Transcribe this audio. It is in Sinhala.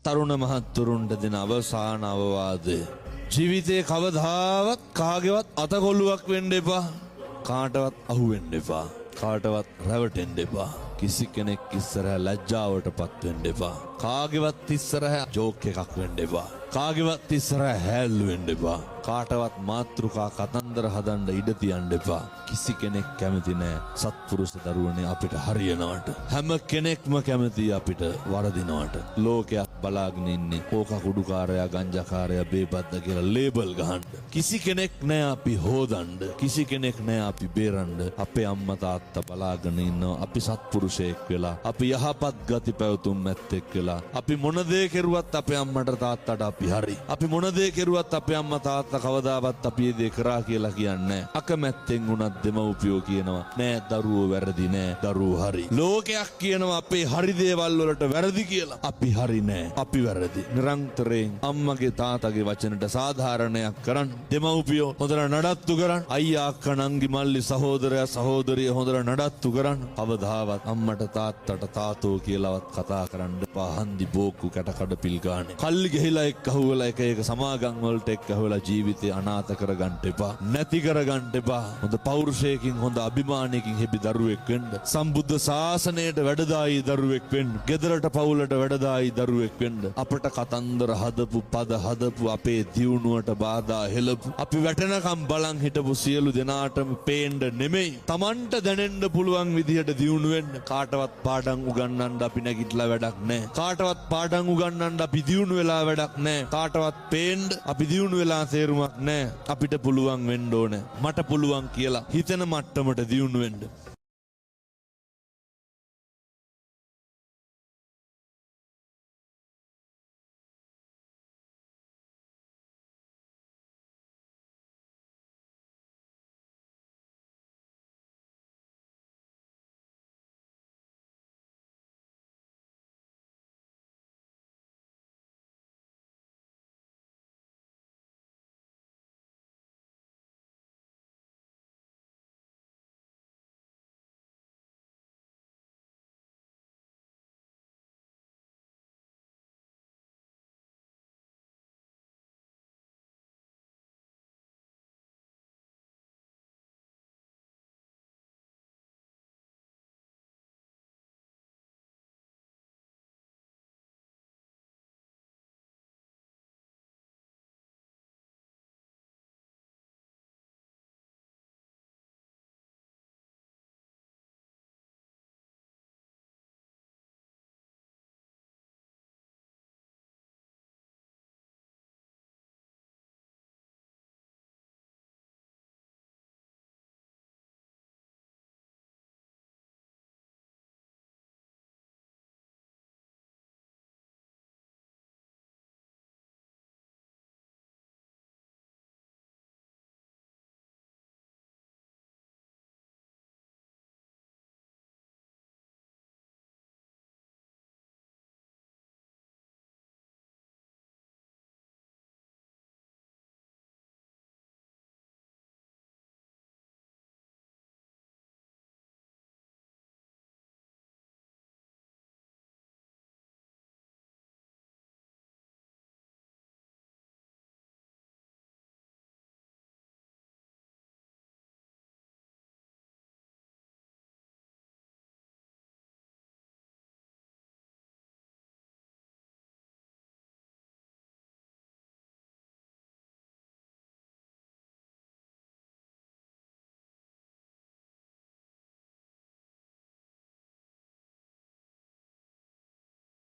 තරුණ මහත්තුරුන්ට දෙන අවසාන අවවාදය. ජීවිතේ කවදාවත් කාගේවත් අතකොල්ලුවක් වෙන්න එපා. කාටවත් අහු වෙන්න එපා. කාටවත් රැවටෙන්න එපා. කිසි කෙනෙක් ඉස්සරහ ලැජ්ජාවටපත් වෙන්න එපා. කාගේවත් ඉස්සරහ ජෝක් එකක් වෙන්න එපා. කාගේවත් ඉස්සරහ හැල්ලු වෙන්න එපා. කාටවත් මාත්‍රිකා කතන්දර හදන්න ඉඩ තියන්න එපා. කිසි කෙනෙක් කැමති නෑ සත්පුරුෂ දරුවනේ අපිට හරියනවට. හැම කෙනෙක්ම කැමති අපිට වරදිනවට. ලෝකයක් බලාගෙන ඉන්නේ කෝක කුඩුකාරයා ගංජාකාරයා බේබද්ද කියලා ලේබල් ගහන්න. කිසි කෙනෙක් නෑ අපි හොදන්න. කිසි කෙනෙක් නෑ අපි බේරන්න. අපේ අම්මා තාත්තා බලාගෙන ඉන්නවා අපි සත්පුරුෂයෙක් වෙලා. අපි යහපත් ගති පැවතුම් ඇත්තෙක් වෙලා. අපි මොන දේ කෙරුවත් අපේ අම්මට තාත්තට අපි හරි. අපි මොන දේ කෙරුවත් අපේ අම්මා තාත්තා කවදාවත් අපි ඒ දේ කරා කියලා කියන්නේ නැහැ. අකමැත්තෙන් උනත් දෙමව්පියෝ කියනවා නෑ දරුවෝ වැරදි නෑ දරුවෝ හරි. ලෝකයක් කියනවා අපේ හරි දේවල් වලට වැරදි කියලා. අපි හරි නෑ අපි වැරදි. නිරන්තරයෙන් අම්මගේ තාත්තගේ වචනට සාධාරණයක් කරන්න. දෙමව්පියෝ හොඳට නඩත්තු කරන්න. අයියා අක්කා නංගි මල්ලි සහෝදරයා සහෝදරිය හොඳට නඩත්තු කරන්න. කවදාවත් අම්මට තාත්තට තාතෝ කියලාවත් කතා කරන්න එපා. හන්දි බෝක්කු කැට කඩ පිල් ගානේ. කල්ලි ගහිලා එක්ක අහුවලා එක සමාගම් වලට එක්ක අහුවලා ජීවිතේ අනාථ කරගන්න එපා. නැති කරගන්න එපා. හොඳ පෞරුෂයකින් හොඳ අභිමානයකින් හෙබි දරුවෙක් වෙන්න. සම්බුද්ධ ශාසනයට වැඩදායි දරුවෙක් වෙන්න. ගෙදරට පවුලට වැඩදායි දරුවෙක් වෙන්න. අපට කතන්දර හදපු පද හදපු අපේ දියුණුවට බාධා හෙළපු අපි වැටෙනකම් බලන් හිටපු සියලු දෙනාටම පේන්න නෙමෙයි Tamanට දැනෙන්න පුළුවන් විදිහට දියුණු වෙන්න. කාටවත් පාඩම් උගන්වන්න අපි නැගිටලා වැඩක් නැහැ. කාටවත් පාඩම් උගන්වන්න අපි දියුණු වෙලා වැඩක් නැහැ. කාටවත් පේන්න අපි දියුණු වෙලා තේරුමක් නැහැ. අපිට පුළුවන් වෙන්න ඕනේ. මට පුළුවන් කියලා හිතෙන මට්ටමට දියුණු වෙන්න.